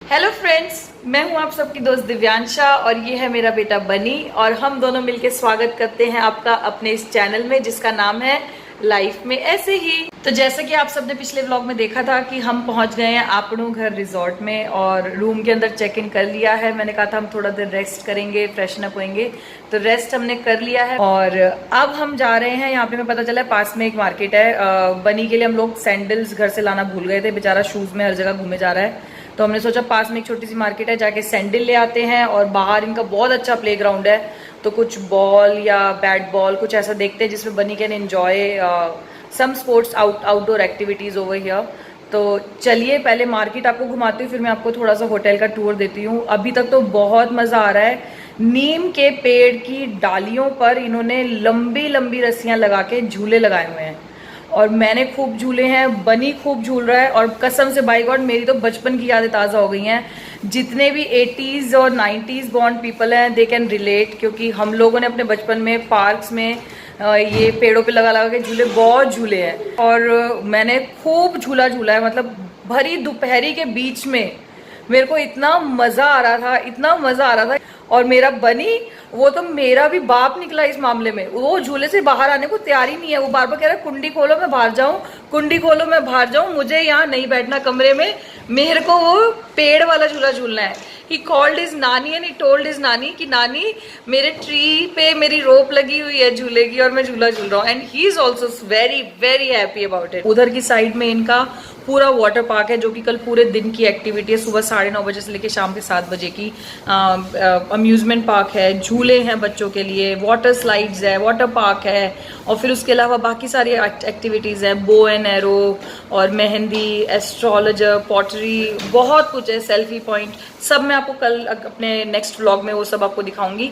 Hello friends, मैं हूं आप सबकी दोस्त दिव्यांशा और ये है मेरा बेटा बनी और हम दोनों मिलकर स्वागत करते हैं आपका अपने इस चैनल में जिसका नाम है लाइफ में ऐसे ही। तो जैसे कि आप सबने पिछले व्लॉग में देखा था कि हम पहुंच गए हैं आपनों घर रिजॉर्ट में और रूम के अंदर चेक इन कर लिया है। मैंने कहा था हम थोड़ा देर रेस्ट करेंगे, फ्रेशन अप होंगे, तो रेस्ट हमने कर लिया है और अब हम जा रहे हैं। यहाँ पे हमें पता चला है पास में एक मार्केट है। बनी के लिए हम लोग सैंडल्स घर से लाना भूल गए थे, बेचारा शूज में हर जगह घूमे जा रहा है, तो हमने सोचा पास में एक छोटी सी मार्केट है, जाके सैंडल ले आते हैं। और बाहर इनका बहुत अच्छा प्लेग्राउंड है, तो कुछ बॉल या बैट बॉल कुछ ऐसा देखते हैं जिसमें bunny can enjoy some sports outdoor activities over here. तो चलिए पहले मार्केट आपको घुमाती हूँ, फिर मैं आपको थोड़ा सा होटल का टूर देती हूँ। अभी तक तो बहुत मजा आ रहा है। नीम के पेड़ की डालियों पर इन्होंने लंबी लंबी रस्सियां लगा के झूले लगाए हुए हैं और मैंने खूब झूले हैं, बनी खूब झूल रहा है। और कसम से बाय गॉड मेरी तो बचपन की यादें ताज़ा हो गई हैं। जितने भी 80s और 90s बॉर्न पीपल हैं दे कैन रिलेट, क्योंकि हम लोगों ने अपने बचपन में पार्क्स में ये पेड़ों पे लगा लगा के झूले बहुत झूले हैं और मैंने खूब झूला है। मतलब भरी दोपहरी के बीच में मेरे को इतना मजा आ रहा था, इतना मजा आ रहा था। और मेरा बनी वो तो मेरा भी बाप निकला इस मामले में, वो झूले से बाहर आने को तैयार ही नहीं है। वो बार बार कह रहा है कुंडी खोलो मैं बाहर जाऊं, कुंडी खोलो मैं बाहर जाऊं, मुझे यहाँ नहीं बैठना कमरे में, मेरे को वो पेड़ वाला झूला झूलना है। ही कॉल्ड इज नानी एंड ही टोल्ड इज नानी कि नानी मेरे ट्री पे मेरी रोप लगी हुई है झूले की और मैं झूला झूल रहा हूँ। And he is also very very happy about it. उधर की साइड में इनका पूरा वाटर पार्क है जो कि कल पूरे दिन की एक्टिविटी है, सुबह 9:30 बजे से लेकर शाम के 7 बजे की। अम्यूजमेंट पार्क है, झूले हैं बच्चों के लिए, वाटर स्लाइड्स है, वाटर पार्क है और फिर उसके अलावा बाकी सारी एक्टिविटीज़ है, बो एंड एरो और मेहंदी, एस्ट्रोलॉजर, पॉटरी, बहुत कुछ है, सेल्फी पॉइंट। सब मैं आपको कल अपने नेक्स्ट व्लॉग में वो सब आपको दिखाऊंगी।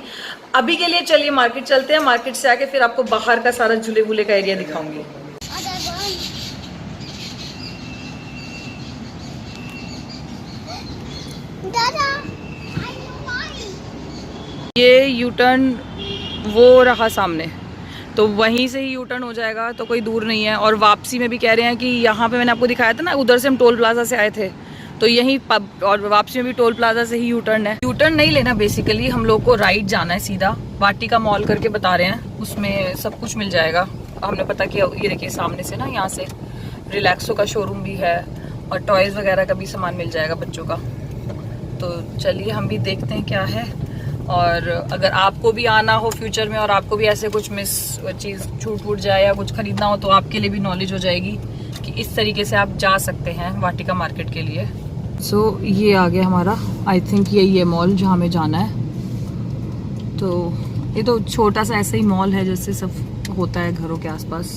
अभी के लिए चलिए मार्केट चलते हैं, मार्केट से आके फिर आपको बाहर का सारा झूले वूले का एरिया दिखाऊंगी। ये यू टर्न वो रहा सामने, तो वहीं से ही यू टर्न हो जाएगा, तो कोई दूर नहीं है। और वापसी में भी कह रहे हैं कि यहाँ पे मैंने आपको दिखाया था ना, उधर से हम टोल प्लाजा से आए थे, तो यहीं और वापसी में भी टोल प्लाजा से ही यू टर्न है। यू टर्न नहीं लेना, बेसिकली हम लोग को राइट जाना है सीधा। वाटिका मॉल करके बता रहे हैं, उसमें सब कुछ मिल जाएगा। हमने पता किया, ये देखिए सामने से ना, यहाँ से रिलैक्सो का शोरूम भी है और टॉयज वगैरह का भी सामान मिल जाएगा बच्चों का। तो चलिए हम भी देखते हैं क्या है। और अगर आपको भी आना हो फ्यूचर में और आपको भी ऐसे कुछ मिस चीज़ छूट फूट जाए या कुछ खरीदना हो, तो आपके लिए भी नॉलेज हो जाएगी कि इस तरीके से आप जा सकते हैं वाटिका मार्केट के लिए। सो ये आ गया हमारा, आई थिंक यही है मॉल जहाँ हमें जाना है। तो ये तो छोटा सा ऐसा ही मॉल है जैसे सब होता है घरों के आसपास,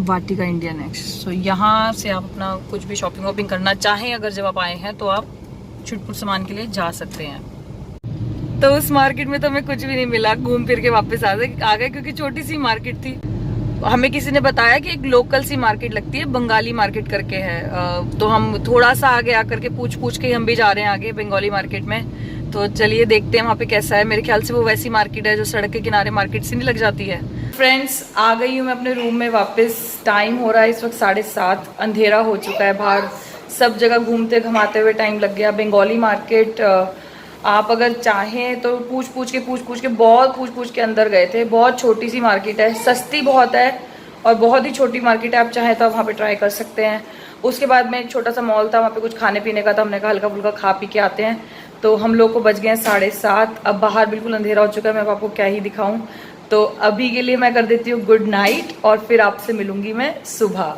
वाटिका इंडिया नेक्स्ट। सो यहाँ से आप अपना कुछ भी शॉपिंग वॉपिंग करना चाहें, अगर जब आप आए हैं तो आप छुटपुट सामान के लिए जा सकते हैं। तो उस मार्केट में तो हमें कुछ भी नहीं मिला, घूम फिर के वापस आ गए क्योंकि छोटी सी मार्केट थी। हमें किसी ने बताया कि एक लोकल सी मार्केट लगती है, बंगाली मार्केट करके है, तो हम थोड़ा सा आगे आकर के पूछ के हम भी जा रहे हैं आगे बंगाली मार्केट में। तो चलिए देखते हैं वहाँ पे कैसा है। मेरे ख्याल से वो वैसी मार्केट है जो सड़क के किनारे मार्केट से नहीं लग जाती है। फ्रेंड्स आ गई हूँ मैं अपने रूम में वापस। टाइम हो रहा है इस वक्त 7:30, अंधेरा हो चुका है। बाहर सब जगह घूमते घुमाते हुए टाइम लग गया। बंगाली मार्केट आप अगर चाहें तो पूछ पूछ के अंदर गए थे। बहुत छोटी सी मार्केट है, सस्ती बहुत है और बहुत ही छोटी मार्केट है। आप चाहें तो आप वहाँ पे ट्राई कर सकते हैं। उसके बाद में एक छोटा सा मॉल था, वहाँ पे कुछ खाने पीने का था, हमने कहा हल्का फुल्का खा पी के आते हैं। तो हम लोग को बज गए हैं 7:30। अब बाहर बिल्कुल अंधेरा हो चुका है, मैं आपको क्या ही दिखाऊं। तो अभी के लिए मैं कर देती हूँ गुड नाइट और फिर आपसे मिलूंगी मैं सुबह।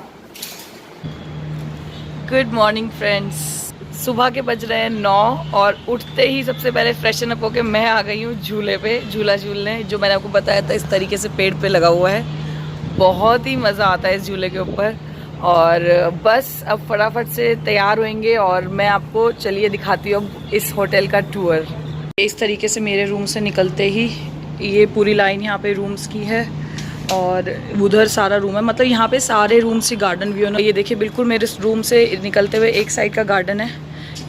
गुड मॉर्निंग फ्रेंड्स, सुबह के बज रहे हैं 9 और उठते ही सबसे पहले फ्रेशन अप होके मैं आ गई हूँ झूले पे झूला झूलने, जो मैंने आपको बताया था इस तरीके से पेड़ पे लगा हुआ है। बहुत ही मज़ा आता है इस झूले के ऊपर। और बस अब फटाफट से तैयार होंगे और मैं आपको चलिए दिखाती हूँ अब इस होटल का टूर। इस तरीके से मेरे रूम से निकलते ही ये पूरी लाइन यहाँ पे रूम्स की है और उधर सारा रूम है, मतलब यहाँ पे सारे रूम से गार्डन व्यू है। ये देखिए बिल्कुल मेरे रूम से निकलते हुए एक साइड का गार्डन है,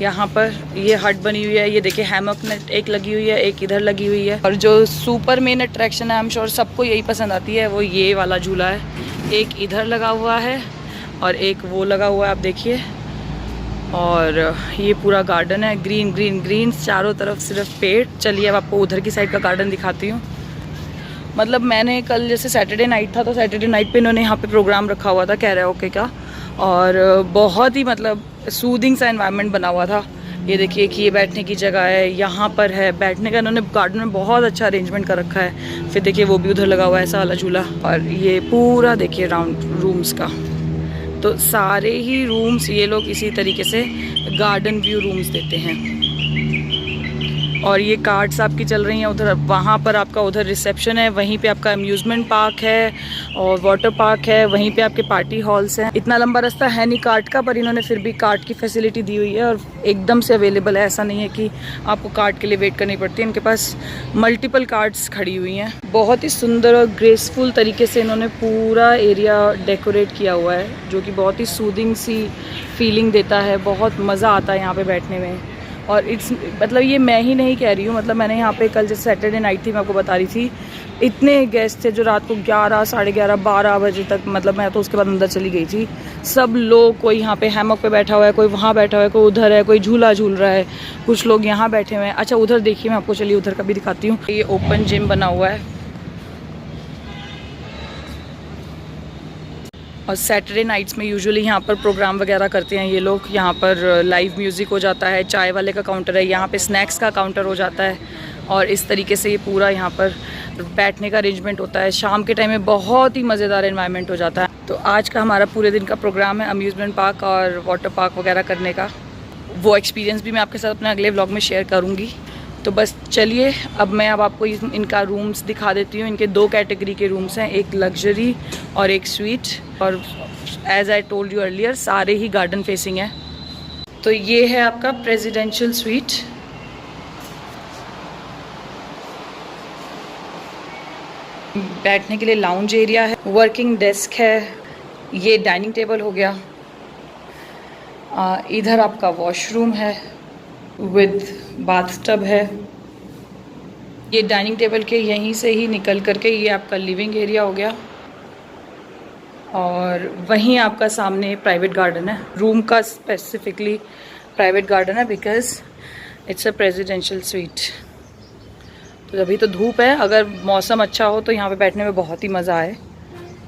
यहाँ पर ये हट बनी हुई है। ये देखिए हैमक नेट एक लगी हुई है, एक इधर लगी हुई है। और जो सुपर मेन अट्रैक्शन है, आई एम श्योर सबको यही पसंद आती है, वो ये वाला झूला है। एक इधर लगा हुआ है और एक वो लगा हुआ है, आप देखिए और ये पूरा गार्डन है, ग्रीन ग्रीन ग्रीन, चारों तरफ सिर्फ पेड़। चलिए अब आपको उधर की साइड का गार्डन दिखाती हूँ। मतलब मैंने कल जैसे सैटरडे नाइट था तो सैटरडे नाइट पे इन्होंने यहाँ पे प्रोग्राम रखा हुआ था कैराओके का, और बहुत ही मतलब सूदिंग सा एनवायरनमेंट बना हुआ था। ये देखिए कि ये बैठने की जगह है, यहाँ पर है बैठने का, इन्होंने गार्डन में बहुत अच्छा अरेंजमेंट कर रखा है। फिर देखिए वो भी उधर लगा हुआ है ऐसा वाला झूला, और ये पूरा देखिए राउंड रूम्स का, तो सारे ही रूम्स ये लोग इसी तरीके से गार्डन व्यू रूम्स देते हैं। और ये कार्ड्स आपकी चल रही हैं उधर, वहाँ पर आपका उधर रिसेप्शन है, वहीं पे आपका अम्यूज़मेंट पार्क है और वाटर पार्क है, वहीं पे आपके पार्टी हॉल्स हैं। इतना लंबा रास्ता है नहीं कार्ट का, पर इन्होंने फिर भी कार्ट की फैसिलिटी दी हुई है और एकदम से अवेलेबल है। ऐसा नहीं है कि आपको कार्ट के लिए वेट करनी पड़ती है, इनके पास मल्टीपल कार्ट्स खड़ी हुई हैं। बहुत ही सुंदर और ग्रेसफुल तरीके से इन्होंने पूरा एरिया डेकोरेट किया हुआ है, जो कि बहुत ही सूदिंग सी फीलिंग देता है। बहुत मज़ा आता है यहाँ पर बैठने में। और इट्स मतलब ये मैं ही नहीं कह रही हूँ, मतलब मैंने यहाँ पे कल जैसे सैटरडे नाइट थी, मैं आपको बता रही थी, इतने गेस्ट थे जो रात को 11, साढ़े 11, 12 बजे तक, मतलब मैं तो उसके बाद अंदर चली गई थी। सब लोग, कोई यहाँ पे हैमक पे बैठा हुआ है, कोई वहाँ बैठा हुआ है, कोई उधर है, कोई झूला झूल रहा है, कुछ लोग यहाँ बैठे हुए हैं। अच्छा उधर देखिए, मैं आपको चलिए उधर का भी दिखाती हूँ। ये ओपन जिम बना हुआ है और सैटरडे नाइट्स में यूजुअली यहाँ पर प्रोग्राम वगैरह करते हैं ये लोग। यहाँ पर लाइव म्यूज़िक हो जाता है, चाय वाले का काउंटर है, यहाँ पे स्नैक्स का काउंटर हो जाता है, और इस तरीके से ये पूरा यहाँ पर बैठने का अरेंजमेंट होता है। शाम के टाइम में बहुत ही मज़ेदार एनवायरनमेंट हो जाता है। तो आज का हमारा पूरे दिन का प्रोग्राम है अम्यूज़मेंट पार्क और वाटर पार्क वगैरह करने का। वो एक्सपीरियंस भी मैं आपके साथ अपने अगले व्लॉग में शेयर करूँगी। तो बस चलिए अब आपको इनका रूम्स दिखा देती हूँ। इनके 2 कैटेगरी के रूम्स हैं, एक लग्जरी और एक स्वीट, और as I told you earlier सारे ही गार्डन फेसिंग है। तो ये है आपका प्रेसिडेंशियल स्वीट। बैठने के लिए लाउंज एरिया है, वर्किंग डेस्क है, ये डाइनिंग टेबल हो गया। इधर आपका वॉशरूम है विद बाथटब है। ये डाइनिंग टेबल के यहीं से ही निकल करके ये आपका लिविंग एरिया हो गया, और वहीं आपका सामने प्राइवेट गार्डन है। रूम का स्पेसिफिकली प्राइवेट गार्डन है because it's a presidential suite. तो अभी तो धूप है, अगर मौसम अच्छा हो तो यहाँ पे बैठने में बहुत ही मज़ा आए।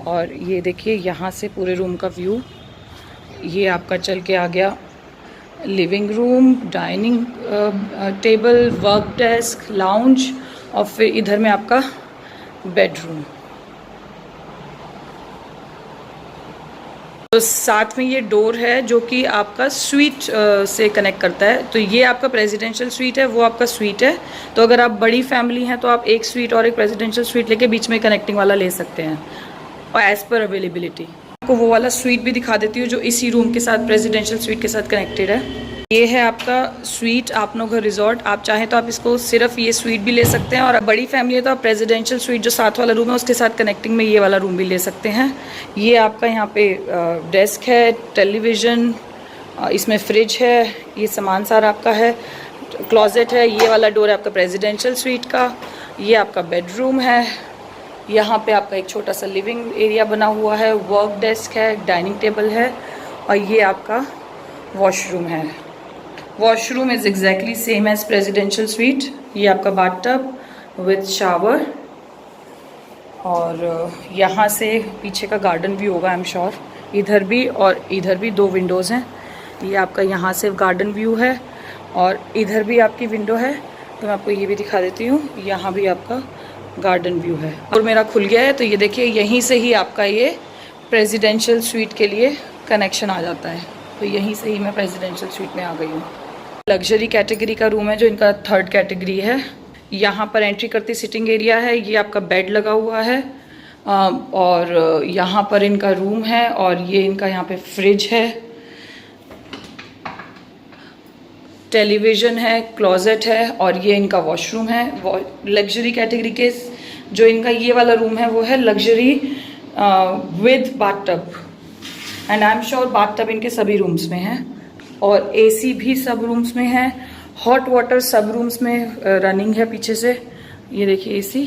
और ये देखिए यहाँ से पूरे रूम का व्यू, ये आपका चल के आ गया living room, dining table, work desk, lounge, और फिर इधर में आपका बेडरूम। तो साथ में ये डोर है जो कि आपका स्वीट से कनेक्ट करता है। तो ये आपका प्रेसिडेंशियल स्वीट है, वो आपका स्वीट है। तो अगर आप बड़ी फैमिली हैं तो आप एक स्वीट और एक प्रेसिडेंशियल स्वीट लेके बीच में कनेक्टिंग वाला ले सकते हैं, और एज़ पर अवेलेबिलिटी। आपको वो वाला स्वीट भी दिखा देती हूँ जो इसी रूम के साथ प्रेसिडेंशियल स्वीट के साथ कनेक्टेड है। ये है आपका स्वीट अपनो घर रिजॉर्ट। आप चाहें तो आप इसको सिर्फ ये स्वीट भी ले सकते हैं, और बड़ी फैमिली है तो आप प्रेसिडेंशियल स्वीट जो साथ वाला रूम है उसके साथ कनेक्टिंग में ये वाला रूम भी ले सकते हैं। ये आपका यहाँ पे डेस्क है, टेलीविज़न, इसमें फ्रिज है, ये सामान सारा आपका है, क्लोजेट है। ये वाला डोर है आपका प्रेसिडेंशियल स्वीट का। ये आपका बेडरूम है, यहाँ पे आपका एक छोटा सा लिविंग एरिया बना हुआ है, वर्क डेस्क है, डाइनिंग टेबल है, और ये आपका वॉशरूम है। Washroom is exactly same as presidential suite. ये आपका बाथटब विद शावर, और यहाँ से पीछे का गार्डन भी होगा आई एम श्योर। इधर भी और इधर भी 2 विंडोज़ हैं। ये आपका यहाँ से गार्डन व्यू है, और इधर भी आपकी विंडो है। तो मैं आपको ये भी दिखा देती हूँ, यहाँ भी आपका गार्डन व्यू है। और मेरा खुल गया है, तो ये देखिए यहीं से ही आपका ये प्रेसिडेंशियल स्वीट के लिए कनेक्शन आ जाता है। तो यहीं से ही मैं प्रेसिडेंशियल स्वीट में आ गई हूँ। लग्जरी कैटेगरी का रूम है जो इनका 3rd कैटेगरी है। यहाँ पर एंट्री करती सिटिंग एरिया है, ये आपका बेड लगा हुआ है, और यहाँ पर इनका रूम है, और ये इनका यहाँ पे फ्रिज है, टेलीविज़न है, क्लोजेट है, और ये इनका वॉशरूम है। लग्जरी कैटेगरी के जो इनका ये वाला रूम है वो है luxury with bathtub, and I am sure bathtub इनके सभी रूम्स में है, और एसी भी सब रूम्स में है। हॉट वाटर सब रूम्स में रनिंग है पीछे से, ये देखिए एसी।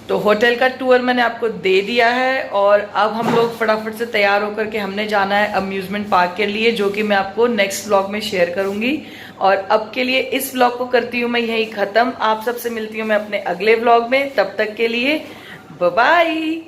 तो होटल का टूर मैंने आपको दे दिया है और अब हम लोग फटाफट से तैयार होकर के हमने जाना है अम्यूजमेंट पार्क के लिए, जो कि मैं आपको नेक्स्ट व्लॉग में शेयर करूंगी। और अब के लिए इस व्लॉग को करती हूँ मैं यही खत्म। आप सबसे मिलती हूँ मैं अपने अगले व्लॉग में, तब तक के लिए बाय बाय।